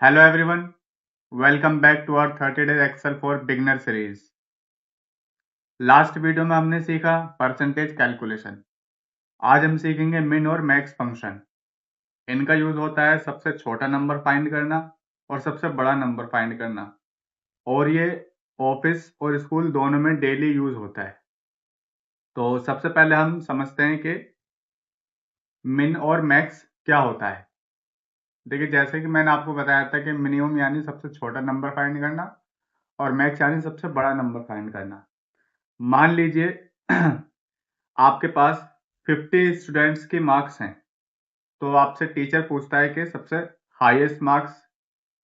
Hello everyone, welcome back to our 30 days Excel for Beginner series. Last video में हमने सीखा percentage calculation. आज हम सीखेंगे मिन और मैक्स फंक्शन। इनका यूज होता है सबसे छोटा नंबर फाइंड करना और सबसे बड़ा नंबर फाइंड करना, और ये ऑफिस और स्कूल दोनों में डेली यूज होता है। तो सबसे पहले हम समझते हैं कि मिन और मैक्स क्या होता है। देखिए, जैसे कि मैंने आपको बताया था कि मिनिमम यानी सबसे छोटा नंबर फाइंड करना और मैक्स यानी सबसे बड़ा नंबर फाइंड करना। मान लीजिए आपके पास 50 स्टूडेंट्स की मार्क्स हैं, तो आपसे टीचर पूछता है कि सबसे हाईएस्ट मार्क्स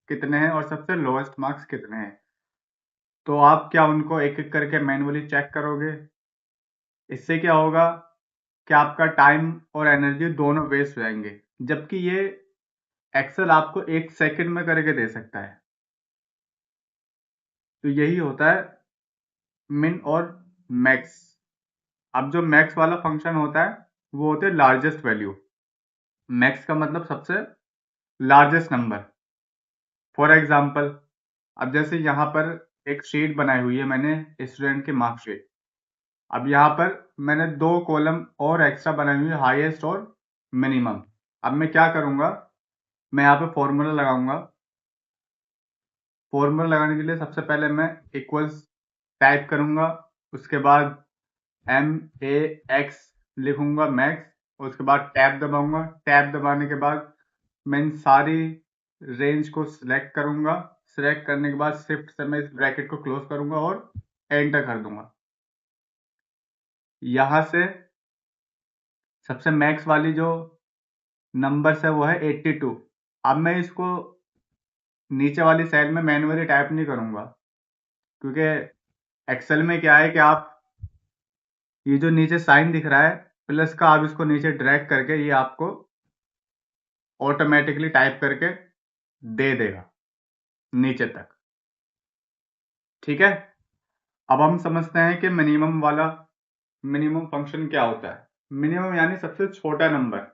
कितने हैं और सबसे लोएस्ट मार्क्स कितने हैं। तो आप क्या उनको एक एक करके मैन्युअली चेक करोगे? इससे क्या होगा कि आपका टाइम और एनर्जी दोनों वेस्ट हो जाएंगे, जबकि ये एक्सेल आपको 1 सेकंड में करके दे सकता है। तो यही होता है मिन और मैक्स। अब जो मैक्स वाला फंक्शन होता है वो होते हैं लार्जेस्ट वैल्यू। मैक्स का मतलब सबसे लार्जेस्ट नंबर। फॉर एग्जाम्पल, अब जैसे यहाँ पर एक शीट बनाई हुई है मैंने, स्टूडेंट की मार्कशीट। अब यहाँ पर मैंने 2 कॉलम और एक्स्ट्रा बनाई हुई है, हाईएस्ट और मिनिमम। अब मैं क्या करूँगा, मैं यहाँ पे फॉर्मूला लगाऊंगा। फॉर्मूला लगाने के लिए सबसे पहले मैं इक्वल्स टाइप करूँगा, उसके बाद MAX लिखूंगा मैक्स, और उसके बाद टैब दबाऊंगा। टैब दबाने के बाद मैं इन सारी रेंज को सिलेक्ट करूंगा। सिलेक्ट करने के बाद शिफ्ट से मैं इस ब्रैकेट को क्लोज करूंगा और एंटर कर दूंगा। यहां से सबसे मैक्स वाली जो नंबर्स है वो है 82। अब मैं इसको नीचे वाली सेल में मैन्युअली टाइप नहीं करूंगा, क्योंकि एक्सेल में क्या है कि आप ये जो नीचे साइन दिख रहा है प्लस का, आप इसको नीचे ड्रैग करके ये आपको ऑटोमेटिकली टाइप करके दे देगा नीचे तक। ठीक है, अब हम समझते हैं कि मिनिमम फंक्शन क्या होता है। मिनिमम यानी सबसे छोटा नंबर।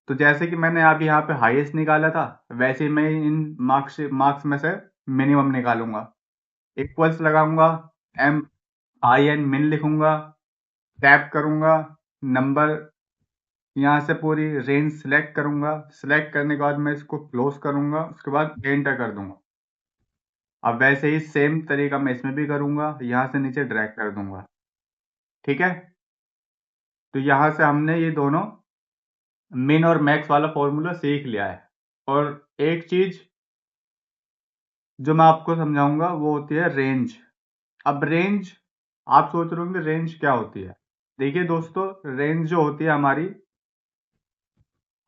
तो जैसे कि मैंने आप यहाँ पे हाईएस्ट निकाला था, वैसे ही मैं इन मार्क्स में से मिनिमम निकालूंगा। इक्वल्स लगाऊंगा, MIN मिन लिखूंगा, टैप करूंगा, नंबर यहाँ से पूरी रेंज सिलेक्ट करूंगा। सिलेक्ट करने के बाद मैं इसको क्लोज करूंगा, उसके बाद एंटर कर दूंगा। अब वैसे ही सेम तरीका मैं इसमें भी करूंगा, यहाँ से नीचे ड्रैग कर दूंगा। ठीक है, तो यहाँ से हमने ये दोनों मिन और मैक्स वाला फॉर्मूला सीख लिया है। और एक चीज जो मैं आपको समझाऊंगा वो होती है रेंज। अब रेंज, आप सोच रहे होंगे रेंज क्या होती है। देखिए दोस्तों, रेंज जो होती है हमारी,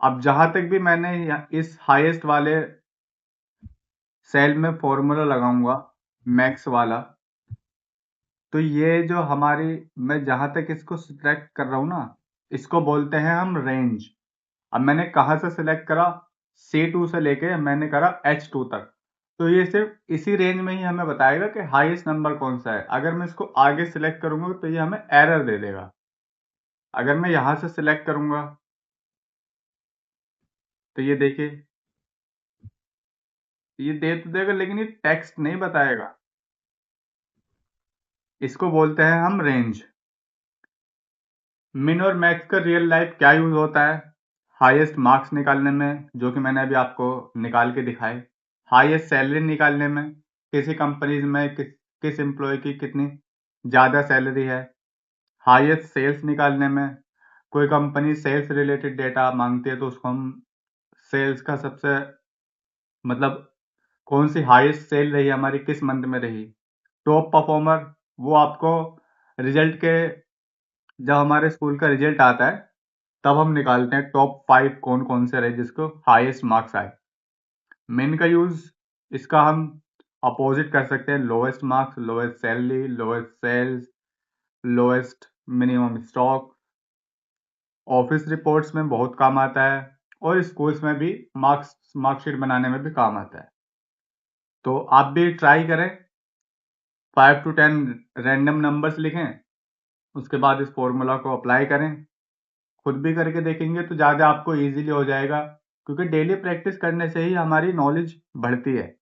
अब जहां तक भी मैंने इस हाईएस्ट वाले सेल में फॉर्मूला लगाऊंगा मैक्स वाला, तो ये जो हमारी, मैं जहां तक इसको सिलेक्ट कर रहा हूं ना, इसको बोलते हैं हम रेंज। अब मैंने कहाँ से सिलेक्ट करा, C2 से लेके मैंने करा H2 तक। तो ये सिर्फ इसी रेंज में ही हमें बताएगा कि हाईएस्ट नंबर कौन सा है। अगर मैं इसको आगे सिलेक्ट करूंगा तो ये हमें एरर दे देगा। अगर मैं यहां से सिलेक्ट करूंगा तो ये देखिए, ये दे तो देगा लेकिन ये टेक्स्ट नहीं बताएगा। इसको बोलते हैं हम रेंज। मिन और मैक्स का रियल लाइफ क्या यूज होता है? हाईएस्ट मार्क्स निकालने में, जो कि मैंने अभी आपको निकाल के दिखाए। हाईएस्ट सैलरी निकालने में, किसी कंपनीज में किस एम्प्लॉय की कितनी ज़्यादा सैलरी है। हाईएस्ट सेल्स निकालने में, कोई कंपनी सेल्स रिलेटेड डेटा मांगती है तो उसको हम सेल्स का सबसे, मतलब कौन सी हाईएस्ट सेल रही हमारी, किस मंथ में रही। टॉप परफॉर्मर, वो आपको रिजल्ट के, जब हमारे स्कूल का रिजल्ट आता है तब हम निकालते हैं टॉप 5 कौन कौन से रहे जिसको हाईएस्ट मार्क्स आए। मेन का यूज, इसका हम अपोजिट कर सकते हैं, lowest marks, lowest salary, lowest sales, lowest minimum stock. Office reports में बहुत काम आता है और स्कूल्स में भी मार्कशीट बनाने में भी काम आता है। तो आप भी ट्राई करें, 5 to 10 रैंडम नंबर्स लिखें, उसके बाद इस फॉर्मूला को अप्लाई करें। खुद भी करके देखेंगे तो ज़्यादा आपको इजीली हो जाएगा। क्योंकि डेली प्रैक्टिस करने से ही हमारी नॉलेज बढ़ती है।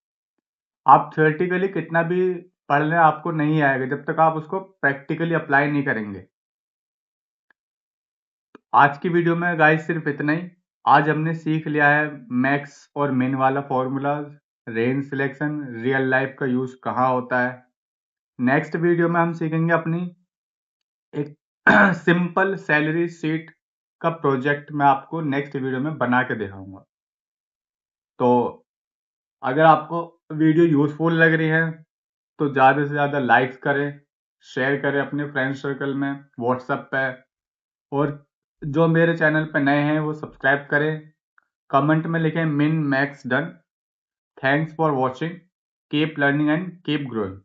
आप थियोरेटिकली कितना भी पढ़ लें, आपको नहीं आएगा जब तक आप उसको प्रैक्टिकली अप्लाई नहीं करेंगे। आज की वीडियो में गाइस सिर्फ इतना ही। आज हमने सीख लिया है मैक्स और मिन वाला formulas, range selection, real life का यूज कहाँ होता है। नेक्स्ट वीडियो में हम सीखेंगे अपनी एक सिंपल सैलरी शीट का प्रोजेक्ट मैं आपको नेक्स्ट वीडियो में बना के दिखाऊंगा। तो अगर आपको वीडियो यूजफुल लग रही है तो ज़्यादा से ज़्यादा लाइक्स करें, शेयर करें अपने फ्रेंड सर्कल में, व्हाट्सएप पे। और जो मेरे चैनल पे नए हैं वो सब्सक्राइब करें। कमेंट में लिखें min max done. Thanks for watching. Keep learning and keep growing.